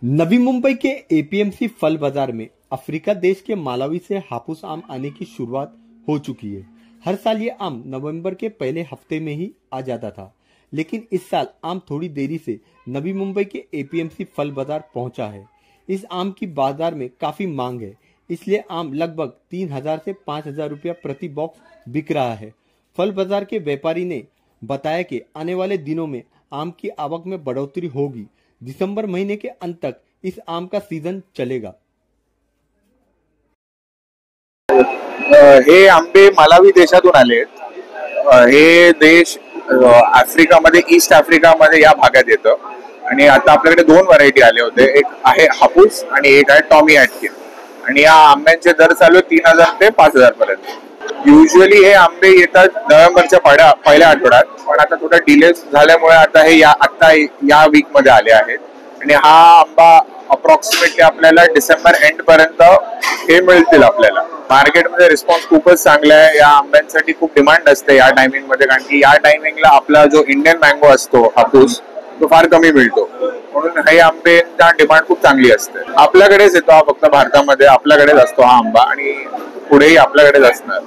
नवी मुंबई के एपीएमसी फल बाजार में अफ्रीका देश के मालावी से हापुस आम आने की शुरुआत हो चुकी है। हर साल ये आम नवंबर के पहले हफ्ते में ही आ जाता था, लेकिन इस साल आम थोड़ी देरी से नवी मुंबई के एपीएमसी फल बाजार पहुंचा है। इस आम की बाजार में काफी मांग है, इसलिए आम लगभग 3000 से 5000 रुपया प्रति बॉक्स बिक रहा है। फल बाजार के व्यापारी ने बताया कि आने वाले दिनों में आम की आवक में बढ़ोतरी होगी। दिसंबर महीने के अंत तक इस आम का सीजन चलेगा। हे आंबे मालावी देशातून आले। हे देश आफ्रिकामध्ये, ईस्ट आफ्रिकामध्ये या भागात येतं आणि आता आपल्याकडे दोन व्हरायटी आले होते। एक आहे हापूस आणि एक आहे टॉमी ॲटकिन। आणि या आंब्यांचे दर चालू आहे 3000 ते 5000 पर्यंत। युजली हे आंबे येतात नोव्हेंबरच्या पहिल्या आठवड्यात, पण आता थोडा डिले झाल्यामुळे आता हे या वीक मध्ये आले आहेत। आणि हा आंबा अप्रॉक्सिमेटली आपल्याला डिसेंबर एंड पर्यंत हे मिळतील। आपल्याला मार्केटमध्ये रिस्पॉन्स खूपच चांगला आहे। या आंब्यांसाठी खूप डिमांड असते या टायमिंग मध्ये, कारण की या टायमिंगला आपला जो इंडियन मँगो असतो हापूस तो फार कमी मिळतो, म्हणून हे आंब्यांचा डिमांड खूप चांगली असते। आपल्याकडेच येतो हा, फक्त भारतामध्ये आपल्याकडेच असतो हा आंबा आणि पुढेही आपल्याकडेच असणार।